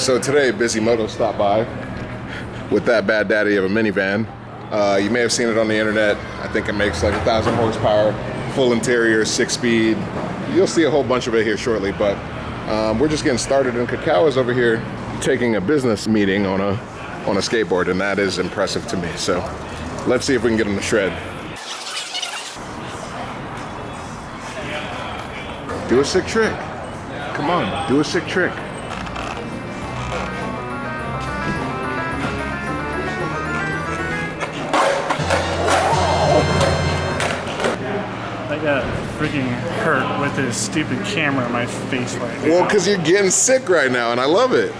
So today, Bisimoto stopped by with that bad daddy of a minivan. You may have seen it on the internet. I think it makes like 1,000 horsepower, full interior, 6-speed. You'll see a whole bunch of it here shortly, but we're just getting started, and Kakao is over here taking a business meeting on a skateboard, and that is impressive to me. So let's see if we can get him to shred. Do a sick trick. Come on, do a sick trick. I got freaking hurt with this stupid camera in my face right now. Well, because you're getting sick right now, and I love it.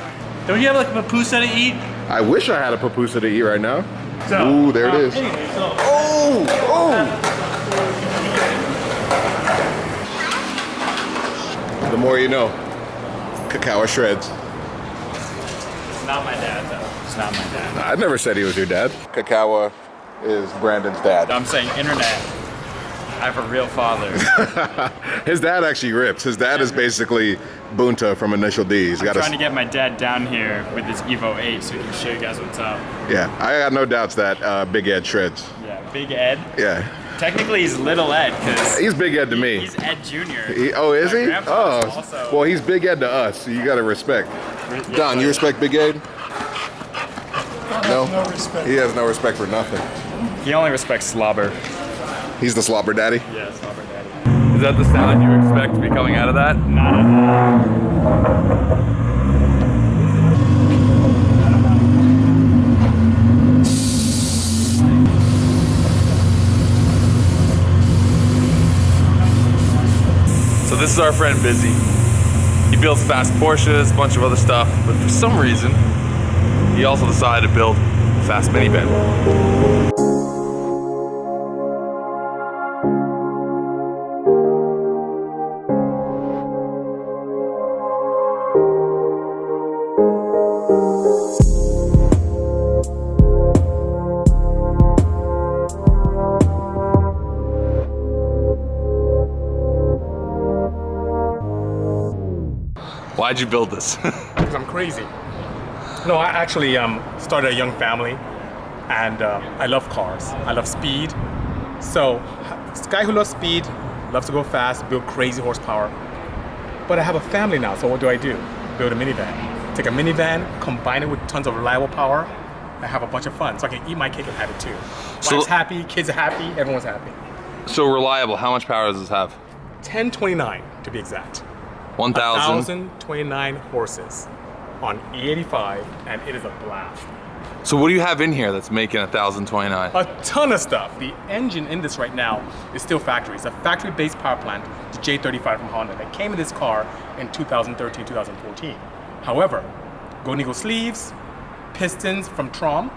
Don't you have like a pupusa to eat? I wish I had a pupusa to eat right now. So, ooh, there it is. Anyway, so, The more you know. Kakao shreds. It's not my dad, though. It's not my dad. I never said he was your dad. Kakao is Brandon's dad. I'm saying internet. I have a real father. His dad actually rips. His dad is basically Bunta from Initial D. He's got trying to get my dad down here with his Evo 8 so he can show you guys what's up. Yeah, I got no doubts that Big Ed shreds. Yeah, Big Ed. Yeah. Technically, he's Little Ed because he's Big Ed to me. He's Ed Jr. Oh, is he? Oh, also... well, he's Big Ed to us, so you gotta respect. Don, you respect Big Ed? No? No respect. He has no respect for nothing. He only respects slobber. He's the slobber daddy? Yeah, slobber daddy. Is that the sound you expect to be coming out of that? Not at all. So this is our friend Bisi. He builds fast Porsches, a bunch of other stuff, but for some reason, he also decided to build a fast minivan. Why'd you build this? Because I'm crazy. No, I actually started a young family, and I love cars. I love speed. So, this guy who loves speed, loves to go fast, build crazy horsepower. But I have a family now, so what do? Build a minivan. Take a minivan, combine it with tons of reliable power, and have a bunch of fun. So I can eat my cake and have it too. Wife's happy, kids are happy, everyone's happy. So reliable, how much power does this have? 1029 to be exact. 1,029 horses on E85, and it is a blast. So what do you have in here that's making 1,029? A ton of stuff. The engine in this right now is still factory. It's a factory-based power plant, the J35 from Honda, that came in this car in 2013, 2014. However, Golden Eagle sleeves, pistons from Trom,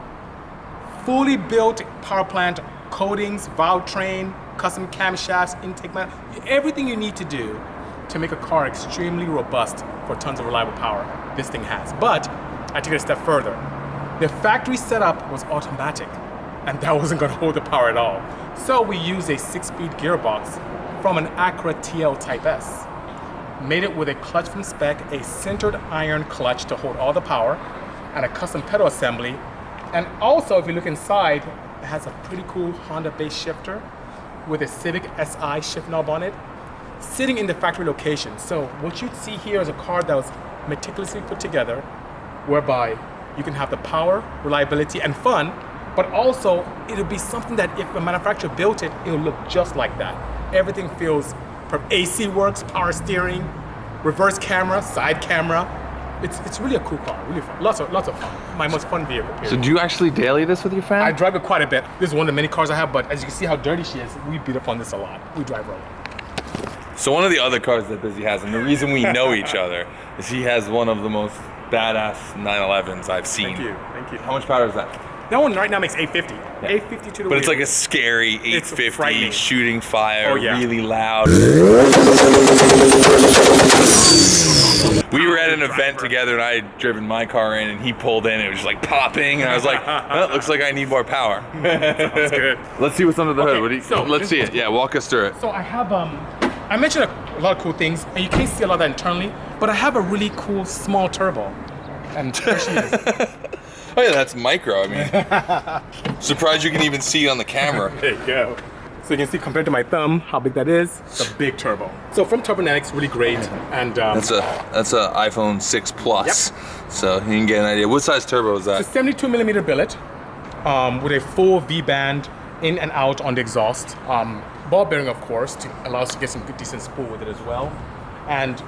fully built power plant, coatings, valve train, custom camshafts, intake man, everything you need to do to make a car extremely robust for tons of reliable power, this thing has. But I took it a step further. The factory setup was automatic, and that wasn't gonna hold the power at all. So we used a 6-speed gearbox from an Acura TL Type S. Made it with a clutch from spec, a sintered iron clutch to hold all the power, and a custom pedal assembly. And also, if you look inside, it has a pretty cool Honda-based shifter with a Civic Si shift knob on it, sitting in the factory location. So what you'd see here is a car that was meticulously put together, whereby you can have the power, reliability, and fun, but also it'll be something that if a manufacturer built it, it'll look just like that. Everything feels, AC works, power steering, reverse camera, side camera. It's really a cool car, really fun. Lots of fun. My most fun vehicle, period. So do you actually daily this with your fam? I drive it quite a bit. This is one of the many cars I have, but as you can see how dirty she is, we beat up on this a lot. We drive her a lot. So one of the other cars that Bisi has, and the reason we know each other, is he has one of the most badass 911s I've seen. Thank you. How much power is that? That one right now makes 850. Yeah. 850 to the But it's like a scary 850, shooting fire, really loud. We were at an event together, and I had driven my car in, and he pulled in, and it was just like popping, and I was like, well, looks like I need more power. Sounds good. Let's see what's under the hood. Let's see it. Yeah, walk us through it. So I have, I mentioned a lot of cool things, and you can't see a lot of that internally, but I have a really cool small turbo. And there she is. Oh yeah, that's micro. I mean, surprised you can even see it on the camera. There you go. So you can see compared to my thumb how big that is. It's a big turbo. So from Turbonetics, really great. And That's a iPhone 6 Plus. Yep. So you can get an idea. What size turbo is that? it's a 72mm billet with a full V band in and out on the exhaust. Ball bearing, of course, to allow us to get some good decent spool with it as well. And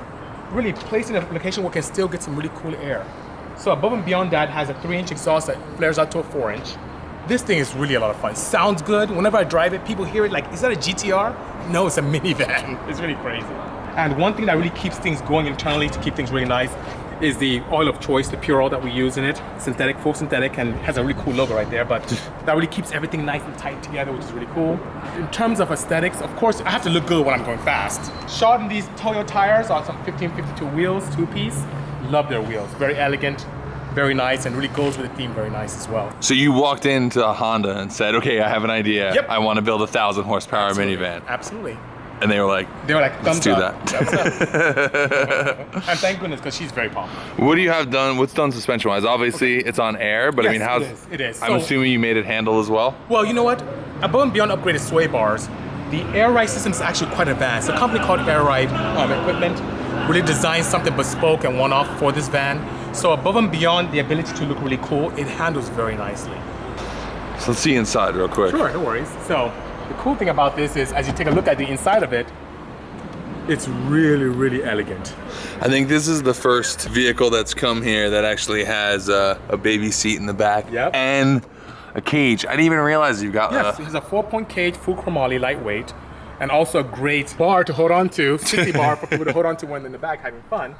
really placed in a location where we can still get some really cool air. So above and beyond that has a 3-inch exhaust that flares out to a 4-inch. This thing is really a lot of fun. Sounds good. Whenever I drive it, people hear it like, is that a GTR? No, it's a minivan. It's really crazy. And one thing that really keeps things going internally to keep things really nice is the oil of choice, the pure oil that we use in it. Synthetic, full synthetic, and has a really cool logo right there, but that really keeps everything nice and tight together, which is really cool. In terms of aesthetics, of course, I have to look good when I'm going fast. Shot in these Toyo tires on some 1552 wheels, 2-piece. Love their wheels, very elegant, very nice, and really goes with the theme very nice as well. So you walked into a Honda and said, okay, I have an idea. Yep. I want to build a 1,000 horsepower minivan. Absolutely. And they were like, Thumbs do up. that. And thank goodness, because she's very popular. What do you have done? What's done suspension wise? Obviously, it's on air, but I mean, Yes, how's it is. I'm So- assuming you made it handle as well. Well, you know what? Above and beyond upgraded sway bars, the air ride system is actually quite advanced. A company called Air Ride Equipment really designed something bespoke and one-off for this van. So above and beyond the ability to look really cool, it handles very nicely. So let's see inside real quick. Sure, no worries. So the cool thing about this is, as you take a look at the inside of it, it's really, really elegant. I think this is the first vehicle that's come here that actually has a baby seat in the back Yep. and a cage. I didn't even realize you got Yes, it has a 4-point cage, full chromoly, lightweight, and also a great bar to hold on to, 60 bar for people to hold on to when they're in the back having fun.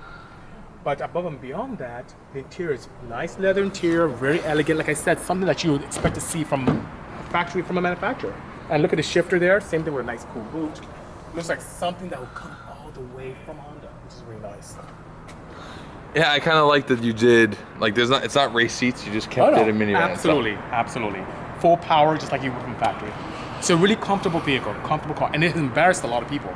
But above and beyond that, the interior is nice leather interior, very elegant. Like I said, something that you would expect to see from a factory, from a manufacturer. And look at the shifter there, same thing with a nice cool boot. Looks like something that will come all the way from Honda, which is really nice. Yeah, I kind of like that you did, like it's not race seats, you just kept it a minivan. Absolutely, absolutely. Full power, just like you would from factory. It's a really comfortable vehicle, comfortable car, and it has embarrassed a lot of people.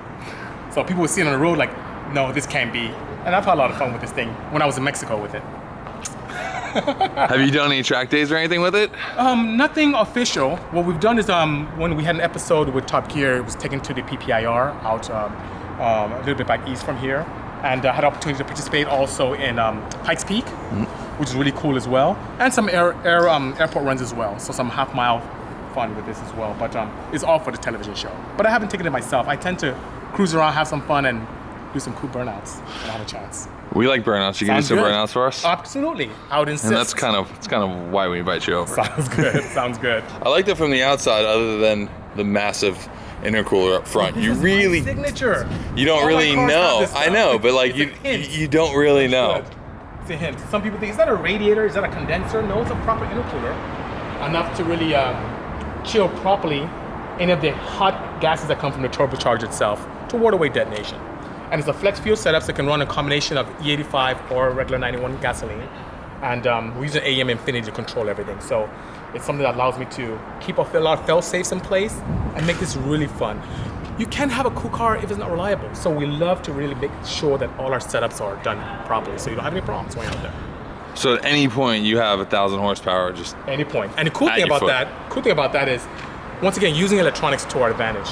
So people would see it on the road like, no, this can't be. And I've had a lot of fun with this thing when I was in Mexico with it. Have you done any track days or anything with it? Nothing official. What we've done is when we had an episode with Top Gear, it was taken to the PPIR out a little bit back east from here. And I had the opportunity to participate also in Pikes Peak, which is really cool as well. And some airport runs as well. So some half-mile fun with this as well. But it's all for the television show. But I haven't taken it myself. I tend to cruise around, have some fun, and do some cool burnouts when I have a chance. We like burnouts. You can do some burnouts for us? Absolutely. I would insist. And that's kind of why we invite you over. Sounds good. Sounds good. I liked it from the outside, other than the massive intercooler up front. You really, signature. you don't All my really cars have know. this I stuff. know, but like It's a hint. you don't really know. It's a hint. Some people think, is that a radiator? Is that a condenser? No, it's a proper intercooler. Enough to really chill properly any of the hot gases that come from the turbocharger itself to ward away detonation. And it's a flex fuel setup, so it can run a combination of E85 or regular 91 gasoline. And we use an AM Infinity to control everything. So it's something that allows me to keep a lot of fail-safes in place and make this really fun. You can't have a cool car if it's not reliable. So we love to really make sure that all our setups are done properly, so you don't have any problems when you're out there. So at any point you have 1,000 horsepower, just Any point. And the cool At thing your about that is, once again, using electronics to our advantage.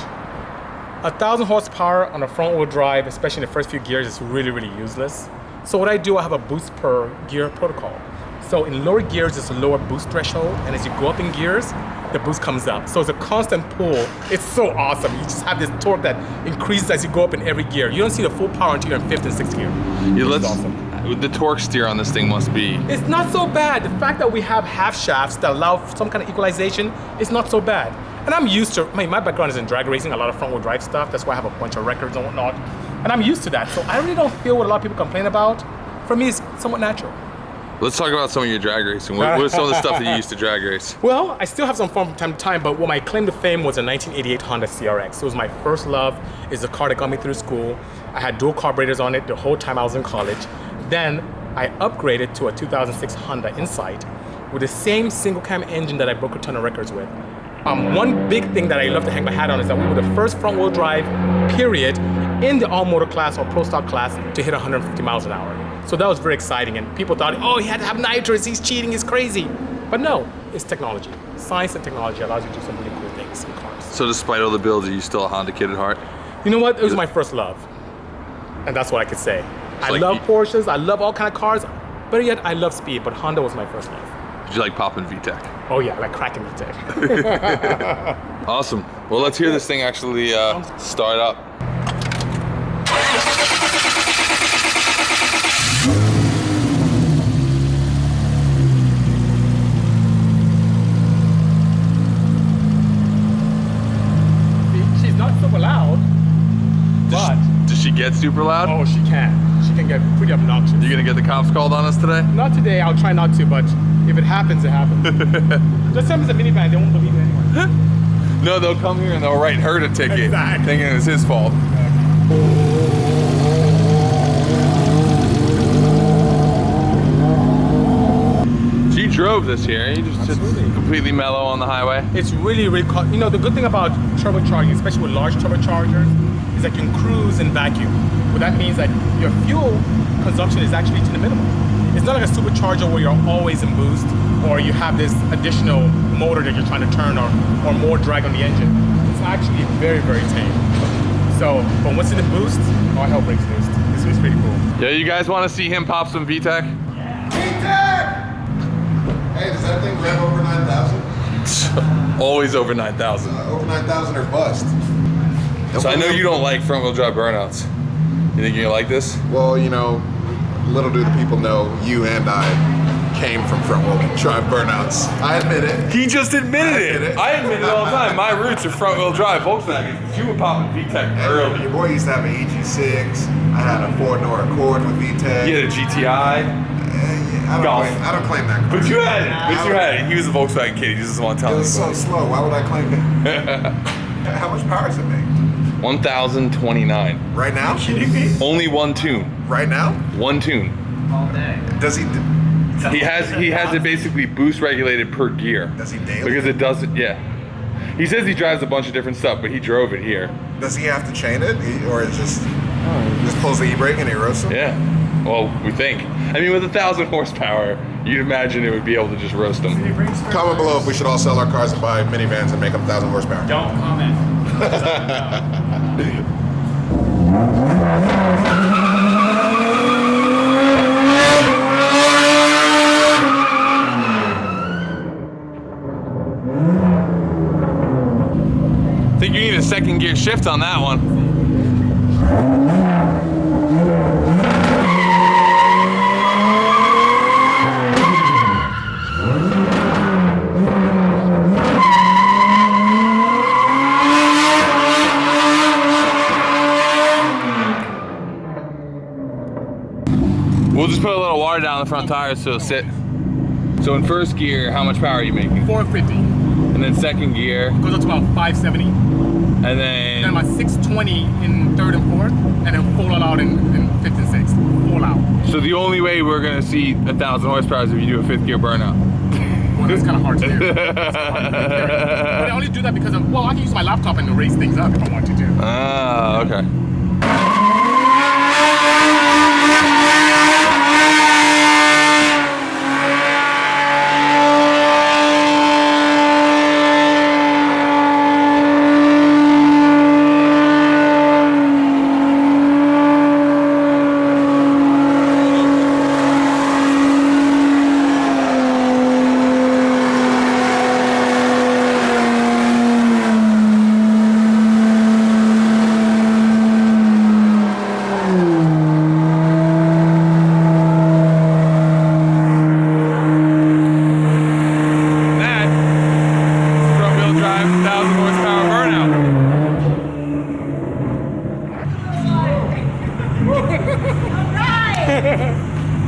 1,000 horsepower on a front-wheel drive, especially in the first few gears, is really, really useless. So what I do, I have a boost per gear protocol. So in lower gears, there's a lower boost threshold, and as you go up in gears, the boost comes up. So it's a constant pull. It's so awesome. You just have this torque that increases as you go up in every gear. You don't see the full power until you're in 5th and 6th gear. let's, awesome. the torque steer on this thing must be. It's not so bad. The fact that we have half shafts that allow some kind of equalization is not so bad. And I'm used to, my background is in drag racing, a lot of front-wheel drive stuff. That's why I have a bunch of records and whatnot. And I'm used to that. So I really don't feel what a lot of people complain about. For me, it's somewhat natural. Let's talk about some of your drag racing. What is some of the stuff that you used to drag race? Well, I still have some fun from time to time, but what my claim to fame was a 1988 Honda CRX. It was my first love. It's the car that got me through school. I had dual carburetors on it the whole time I was in college. Then I upgraded to a 2006 Honda Insight with the same single cam engine that I broke a ton of records with. One big thing that I love to hang my hat on is that we were the first front wheel drive, period, in the all motor class or pro stock class to hit 150 miles an hour. So that was very exciting, and people thought, oh, he had to have nitrous, he's cheating, he's crazy. But no, it's technology. Science and technology allows you to do some really cool things in cars. So despite all the builds, are you still a Honda kid at heart? You know what? It was my first love. And that's what I could say. I like love Porsches, I love all kind of cars, but yet I love speed, but Honda was my first love. Did you like popping VTEC? Oh yeah, I like cracking VTEC. Awesome. Well, let's hear this thing actually start up. She's not super loud, but... Does she get super loud? Oh, she can. She can get pretty obnoxious. You gonna get the cops called on us today? Not today, I'll try not to, but if it happens, it happens. Just tell them it's a minivan, they won't believe it anyway. No, they'll come here and they'll write her a ticket, Exactly. thinking it's his fault. She drove this here. You just completely mellow on the highway. It's really, you know, the good thing about turbocharging, especially with large turbochargers, is that you can cruise in vacuum. What that means that your fuel consumption is actually to the minimum. It's not like a supercharger where you're always in boost, or you have this additional motor that you're trying to turn, or more drag on the engine. It's actually very, very tame. So, but once in the boost, all hell breaks loose. It's pretty cool. Yeah, you guys want to see him pop some VTEC? VTEC! Hey, does that thing rev over 9,000? Always over 9,000. Over 9,000 or bust. So I know you don't like front wheel drive burnouts. You think you're gonna like this? Well, you know, little do the people know, you and I came from front wheel drive burnouts. I admit it. He just admitted it. I admit it all the time. My roots are front wheel drive Volkswagen. You were popping VTEC early. Your boy used to have an EG6. I had a 4-door Accord with VTEC. You had a GTI. I don't claim that. But you had it. He was a Volkswagen kid. He just doesn't want to tell It me. was so slow. Why would I claim it? How much power does it make? 1,029. Right now? Kidding me? Only one tune. Right now? One tune. All day. Does he? He has it basically boost regulated per gear. Does he daily? Because it doesn't. Yeah. He says he drives a bunch of different stuff, but he drove it here. Does he have to chain it, or is just pulls the e-brake and he roasts him? Yeah. Well, we think. I mean, with 1,000 horsepower, you'd imagine it would be able to just roast them. Comment below if we should all sell our cars and buy minivans and make them 1,000 horsepower. Don't comment. I think you need a second gear shift on that one. We'll just put a little water down the front tires so it'll sit. So in first gear, how much power are you making? 450. And then second gear. Goes up to about 570. And And then about 620 in third and fourth, and then full out in fifth and sixth. Full out. so the only way we're gonna see 1,000 horsepower is if you do a fifth gear burnout. Well, that's kind of hard to do. But I only do that because of, well, I can use my laptop and erase things up if I want to do. Ah, okay.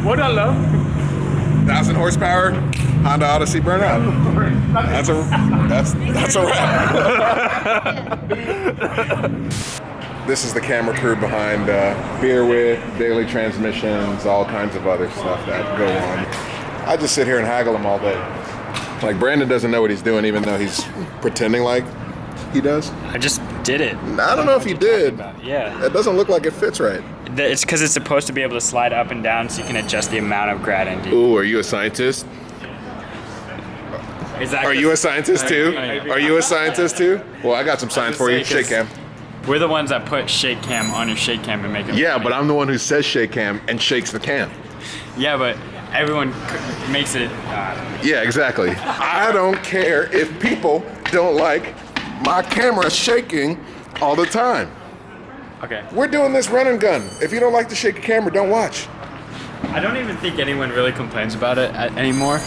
What I love? 1,000 horsepower Honda Odyssey burnout. That's a wrap. This is the camera crew behind Beer With, Daily Transmissions, all kinds of other stuff that go on. I just sit here and haggle them all day. Like Brandon doesn't know what he's doing, even though he's pretending like he does. I just did it. I don't know if he did. Yeah. It doesn't look like it fits right. It's because it's supposed to be able to slide up and down, so you can adjust the amount of grad ND. Ooh, are you a scientist? Are you a scientist too? Are you a scientist too? Well, I got some science for you. Shake cam. We're the ones that put shake cam on your shake cam and make it. Yeah, funny. but I'm the one who says shake cam and shakes the cam. Yeah, but everyone makes it. Yeah, exactly. I don't care if people don't like my camera shaking all the time. Okay. We're doing this run and gun. If you don't like to shake a camera, don't watch. I don't even think anyone really complains about it anymore.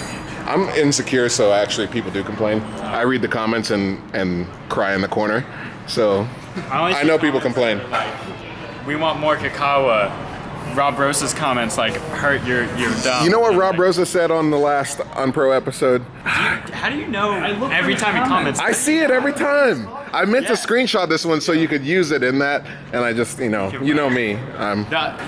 I'm insecure, so actually people do complain. I read the comments and cry in the corner. So I know people complain. We want more Kakawa. Rob Rosa's comments like hurt your dumb. You know what Rob Rosa said on the last Unpro episode? How do you know every time he comments? I see it every time. I meant to screenshot this one so you could use it in that, and I just, you know me.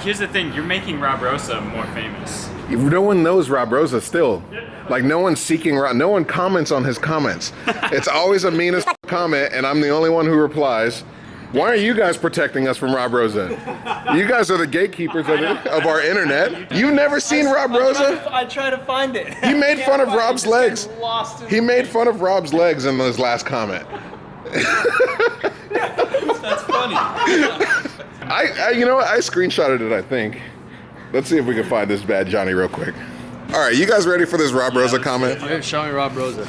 Here's the thing, you're making Rob Rosa more famous. No one knows Rob Rosa still. Like, no one's seeking Rob. No one comments on his comments. It's always a meanest comment, and I'm the only one who replies. Why are you guys protecting us from Rob Rosa? You guys are the gatekeepers of our internet. You've never seen Rob Rosa? I try to find it. He made fun of Rob's legs. He made fun of Rob's legs in his last comment. That's funny. You know what? I screenshotted it, I think. Let's see if we can find this bad Johnny real quick. All right, you guys ready for this Rob Rosa comment? Okay, show me Rob Rosa.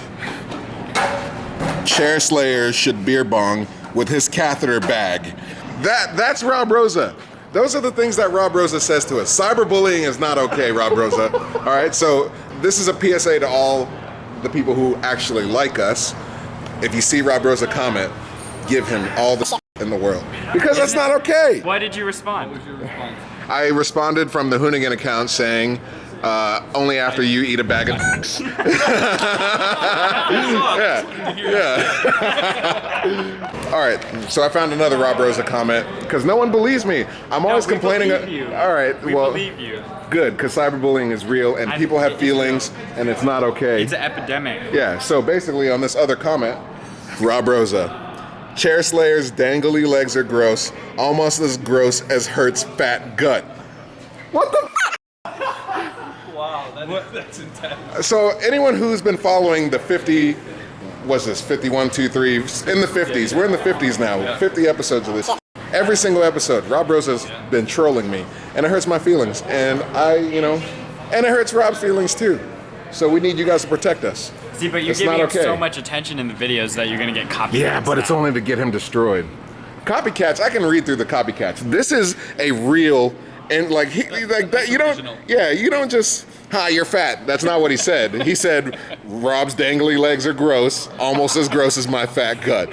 Chair Slayer should beer bong with his catheter bag. That's Rob Rosa. Those are the things that Rob Rosa says to us. Cyberbullying is not okay, Rob Rosa. All right, so this is a PSA to all the people who actually like us. If you see Rob Rosa comment, give him all the in the world. Because that's not okay. Why did you respond? What was your response? I responded from the Hoonigan account saying, only after you eat a bag of yeah. All right, so I found another Rob Rosa comment because no one believes me. I'm always complaining. All right, we believe you. Good, because cyberbullying is real and people have feelings and it's not okay. It's an epidemic. Yeah, so basically on this other comment, Rob Rosa. Chair Slayer's dangly legs are gross, almost as gross as Hurt's fat gut. What the Wow, that's intense. So anyone who's been following the 50, what's this, 51, 2, 3, in the 50s, we're in the 50s now, 50 episodes of this. Every single episode, Rob Rosa's been trolling me, and it hurts my feelings, and and it hurts Rob's feelings too. So we need you guys to protect us. See, but you're giving him so much attention in the videos that you're gonna get copycats. Yeah, but it's only to get him destroyed. Copycats, I can read through the copycats. This is a real, and like that. You don't. Yeah, you don't just. Hi, you're fat. That's not what he said. He said, Rob's dangly legs are gross, almost as gross as my fat gut.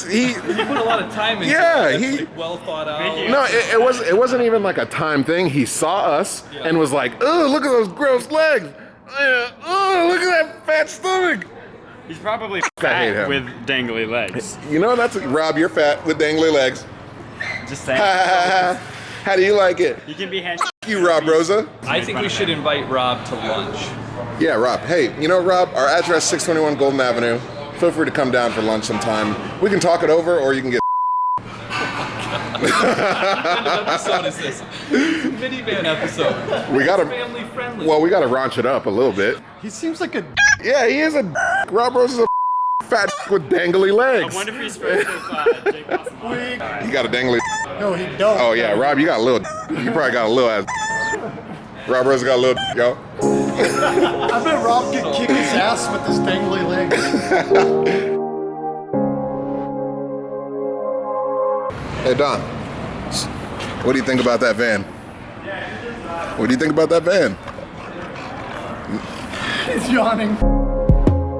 He put a lot of time into it. Like well thought out. No, it wasn't even like a time thing. He saw us and was like, oh, look at those gross legs. Oh, look at that fat stomach. He's probably fat with dangly legs. You know, Rob, you're fat with dangly legs. Just saying. How do you like it? You can be handy. You, Rob Rosa. I think we should invite Rob to lunch. Yeah, Rob. Hey, you know, Rob, our address 621 Golden Avenue. Feel free to come down for lunch sometime. We can talk it over, or you can get. What kind of episode is this? Minivan episode. We gotta family friendly. Well, we gotta raunch it up a little bit. He seems like a. Yeah, he is a. Rob Rosa's a fat with dangly legs. I wonder if he's friends with Jake Possible. You got a dangly. No, he don't. Oh yeah, Rob, you got a little. You probably got a little ass. Rob Rosa got a little. Yo. I bet Rob could kick his ass with his dangly legs. Hey Don, what do you think about that van? What do you think about that van? He's yawning.